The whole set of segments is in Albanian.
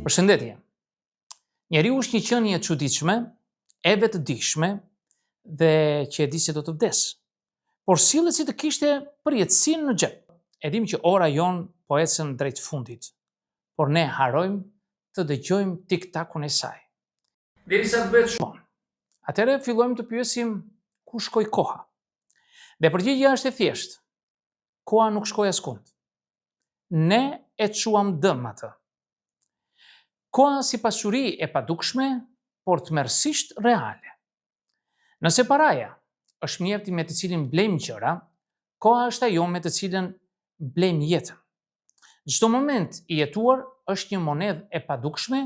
Përshëndetje. Njeriu është një qenie e çuditshme, e vetëdijshme dhe që e di se do të vdes. Por sillet si të kishte përjetësinë në xhep. E dim që ora jon po ecën drejt fundit, por ne harojmë të dëgjojmë tik-takun e saj. Derisa të bëhet shumë. Atëherë fillojmë të pyesim ku shkoi koha. Dhe përgjigjja është e thjeshtë. Koha nuk shkoi askund. Ne e quam dëm atë. Koha si pasuri e padukshme, por tmerrsisht reale. Nëse paraja është mjefti me të cilin blejmë gjëra, koha është ajo me të cilën blejmë jetën. Çdo moment i jetuar është një monedhë e padukshme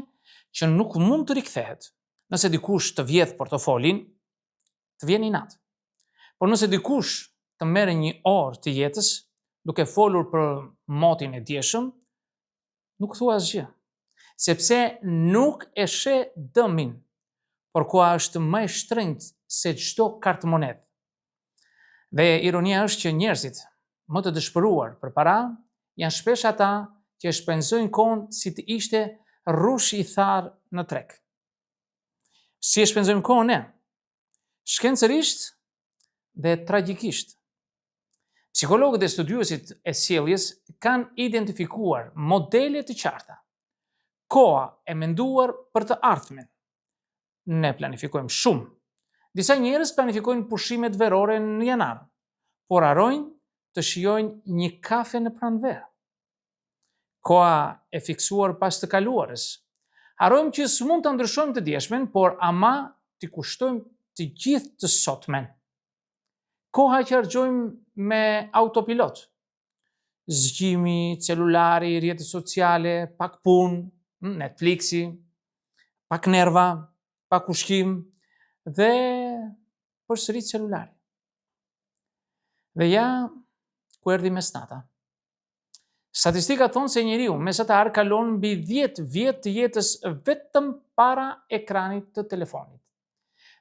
që nuk mund të rikthehet. Nëse dikush të vjedh portofolin, të vjen inat. Por nëse dikush të merre një orë të jetës duke folur për motin e dieshëm, nuk thua asgjë. Sepse nuk e sheh dëmin, por koha është më e shtrenjtë se çdo kartë monedhë. Dhe ironia është që njerëzit më të dëshpëruar për para janë shpesh ata që e shpenzojnë kohën si të ishte rrush i tharë në treg. Si e shpenzojmë kohën ne? Shkencërisht dhe tragjikisht. Psikologët e studiuesit e sjelljes kanë identifikuar modele të qarta. Koha e menduar për të ardhmen. Ne planifikojmë shumë. Disa njerëz planifikojnë pushimet verore në janar, por harrojnë të shijojnë një kafe në pranverë. Koha e fiksuar pas të kaluarës. Harrojmë që s'mund të ndryshojmë të dieshmen, por ama t'i kushtojmë të gjithë të sotmen. Koha që harxojmë me autopilot. Zgjimi, celulari, rrjetet sociale, pak punë, Netflixi, pak nerva, pak ushqim dhe përsëri celulari. Dhe ja ku erdhi mesnata. Statistikat thonë se njeriu mesatar kalon mbi 10 vjet të jetës vetëm para ekranit të telefonit.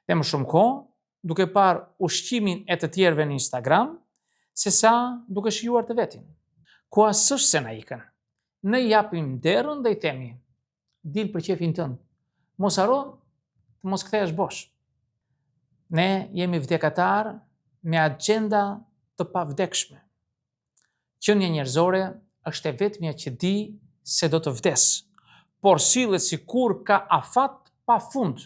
Dhe më shumë kohë duke parë ushqimin e të tjerëve në Instagram, sesa duke shijuar të vetin. Koha s'është se na ikën. Ne japim derën dhe i themi: dil për qefin tënd. Mos haro të mos kthehesh bosh. Ne jemi vdekatar me agjenda të pavdekshme. Qenia njerëzore është e vetmja që di se do të vdes, por sillet sikur ka afat pafund.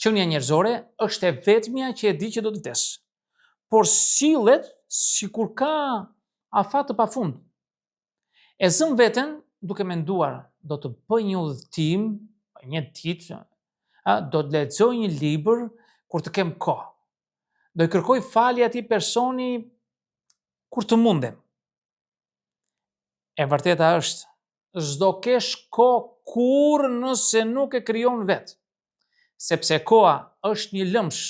Qenia njerëzore është e vetmja që e di që do të vdes, por sillet sikur ka afat të pafund. E zëm veten duke menduar do të bëj një udhëtim, një ditë, do të lexoj një libër kur të kem kohë. Do i kërkoj falje atij personi kur të mundem. E vërteta është, s'do kesh kohë kur nëse nuk e krijon vetë. Sepse koha është një lëmsh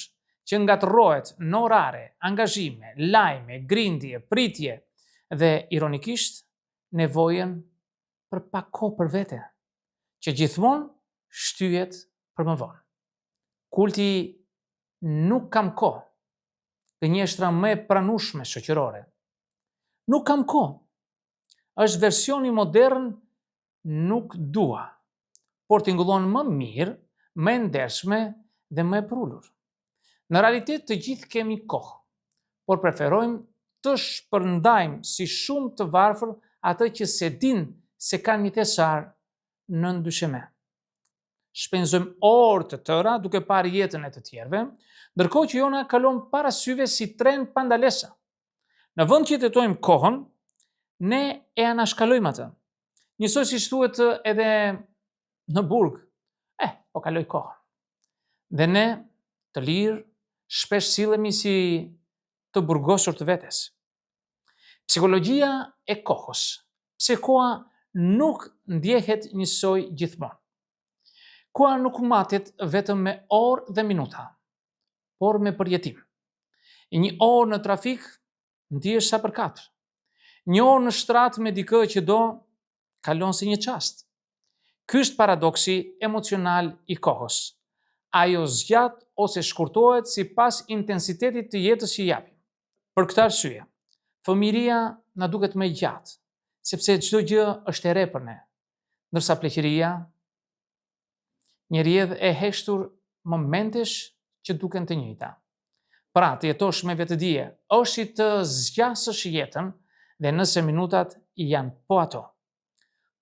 që ngatërrohet në orare, angazhime, lajme, grindje, pritje dhe ironikisht nevojën për pak kohë për vete, që gjithmonë shtyhet për më vonë. Kulti nuk kam kohë, gënjeshtra më e pranueshme shoqërore. Nuk kam kohë. Është versioni modern nuk dua, por tingëllon më mirë, më ndershme dhe më e prullur. Në realitet të gjithë kemi kohë, por preferojmë të shpërndajmë si shumë të varfër atë që se din se kanë një thesar në ndyshe. Shpenzojmë orë të tëra duke parë jetën e të tjerëve, ndërkohë që jona kalon para syve si tren pa ndalesa. Në vend që të jetojmë kohën, ne e anashkalojmë atë. Njësoj si thuhet edhe në burg, po kaloj kohën. Dhe ne, të lirë, shpesh sillemi si të burgosur të vetes. Psikologjia e kohës. Pse koha nuk ndjehet njësoj gjithmonë. Koha nuk matet vetëm me orë dhe minuta, por me përjetim. Një orë në trafik ndihesh sa për 4. Një orë në shtrat me dikë që do kalon si një çast. Ky është paradoksi emocional i kohës. Ajo zgjat ose shkurtohet sipas intensitetit të jetës që japim. Për këtë arsye, fëmijëria na duket më gjatë, sepse çdo gjë është e re për ne, ndërsa pleqëria një rrjedhë e heshtur momentesh që duken të njëjta. Pra, të jetosh me vetëdije është si të zgjasësh jetën dhe nëse minutat janë po ato.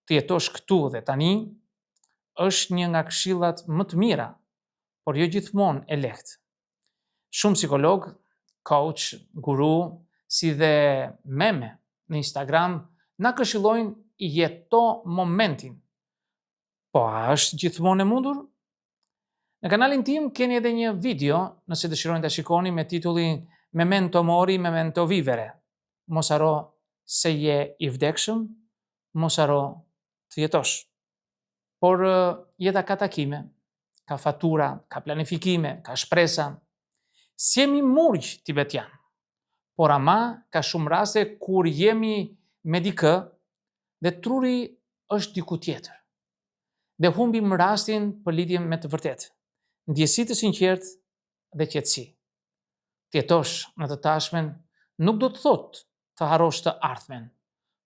Të jetosh këtu dhe tani është një nga këshillat më të mira, por jo gjithmonë e lehtë. Shumë psikolog, coach, guru, si dhe meme në Instagram na këshillojnë jeto momentin. Po a është gjithmonë e mundur? Në kanalin tim keni edhe një video, nëse dëshironi ta shikoni, me titullin Memento mori, memento vivere. Mos haro se je i vdekshëm, mos haro të jetosh. Por jeta ka takime, ka fatura, ka planifikime, ka shpresa. Si jemi murgj tibetian, por ama ka shumë raste kur jemi me dikë dhe truri është diku tjetër. Dhe humbim rastin për lidhje me të vërtetë, ndjesi të sinqertë dhe qetësi. Të jetosh në të tashmen nuk do të thotë të harrosh të ardhmen,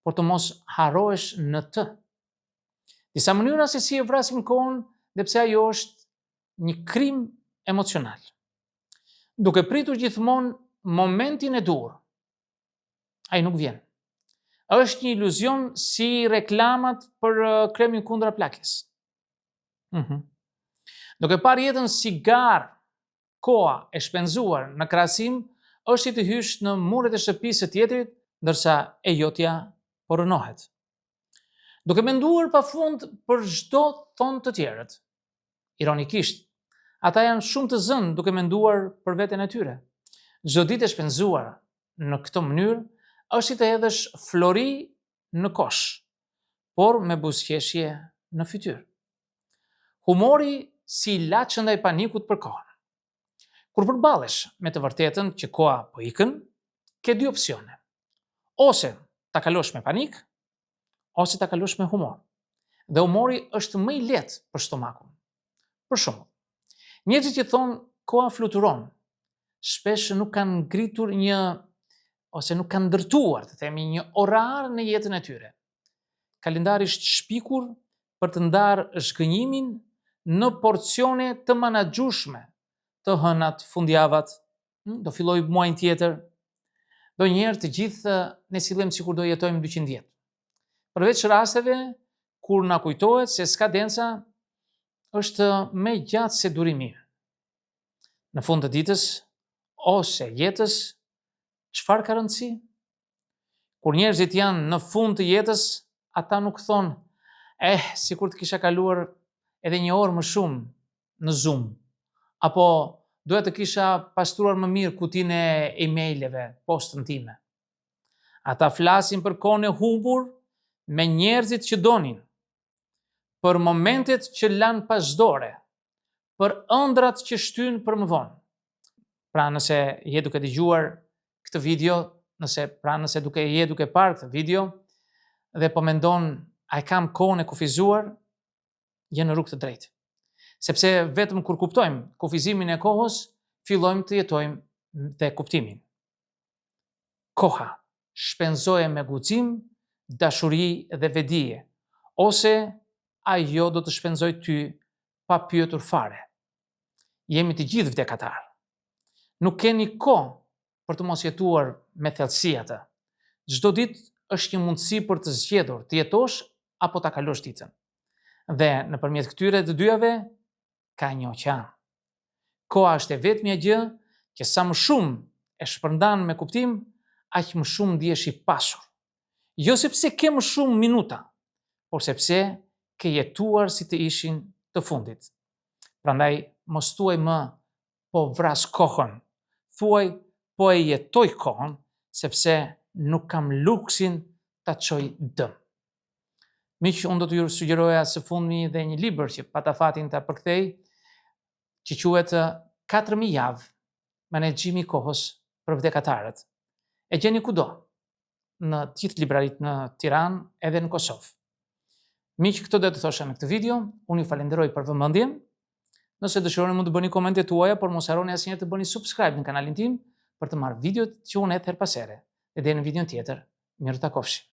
por të mos harrohesh në të. Disa mënyra se si e vrasim kohën dhe pse ajo është një krim emocional. Duke pritur gjithmonë momentin e dur, ai nuk vjen. Është një iluzion si reklamat për kremin kundra plakjes. Duke parë jetën si garë, koha e shpenzuar në krahasim është si të hysh në muret e shtëpisë së tjetrit, ndërsa e jotja po rënohet. Duke menduar pafund për çdo thonë të tjerët. Ironikisht, ata janë shumë të zënë duke menduar për veten e tyre. Çdo ditë e shpenzuar në këtë mënyrë është si të hedhësh flori në kosh, por me buzëqeshje në fytyrë. Humori si ilaç ndaj panikut për kohën. Kur përballesh me të vërtetën që koha po ikën, ke dy opsione. Ose ta kalosh me panik, ose ta kalosh me humor. Dhe humori është më i lehtë për stomakun. Për shembull, njerëzit që thonë koha fluturon, shpesh nuk kanë ngritur ose nuk kanë ndërtuar, të themi, një orar në jetën e tyre. Kalendari është shpikur për të ndarë zhgënjimin në porcione të menaxhueshme, të hënat, fundjavat, do filloj muajin tjetër. Donjëherë të gjithë ne sillem sikur do jetojmë 200 vjet. Përveç rasteve kur na kujtohet se skadenca është më gjatë se durimi. Në fund të ditës ose jetës, çfarë ka rëndësi? Kur njerëzit janë në fund të jetës, ata nuk thonë, sikur të kisha kaluar edhe një orë më shumë në Zoom, apo duhet të kisha pastruar më mirë kutinë e emaileve, postën time. Ata flasin për kohën e humbur me njerëzit që donin, për momentet që lanë pasdore, për ëndrat që shtyn për më vonë. Pra nëse je duke dëgjuar këtë video, nëse je duke parë këtë video dhe po mendon a e kam kohën e kufizuar, je në rrugë të drejtë. Sepse vetëm kur kuptojmë kufizimin e kohës, fillojmë të jetojmë dhe kuptimin. Koha shpenzoje me guxim, dashuri dhe vedije, ose ajo do të shpenzoj ty pa pyetur fare. Jemi të gjithë vdekatar. Nuk keni kohë për të mos jetuar me thellësi atë. Çdo ditë është një mundësi për të zgjedhur të jetosh apo ta kalosh ditën. Dhe nëpërmjet këtyre të dyjave ka një oqean. Koha është e vetmja gjë që sa më shumë e shpërndan me kuptim, aq më shumë ndihesh i pasur. Jo sepse ke më shumë minuta, por sepse ke jetuar si të ishin të fundit. Prandaj mos thuaj më po vras kohën, thuaj po e jetoj kohën, sepse nuk kam luksin ta çoj dëm. Miq, unë do t'ju sugjeroja së fundmi dhe një libër që pata fatin ta përkthej, që quhet 4000 javë menaxhimi i kohës për vdekatarët. E gjeni kudo, në të gjithë libraritë në Tiranë edhe në Kosovë. Miq, këtë do të thosha në këtë video. Unë ju falenderoj për vëmendjen. Nëse dëshironi mund të bëni komentet tuaja, por mos harroni asnjëherë të bëni subscribe në kanalin tim për të marrë videot që unë hedh her pas here. Dhe deri në videon tjetër, mirë takofshi.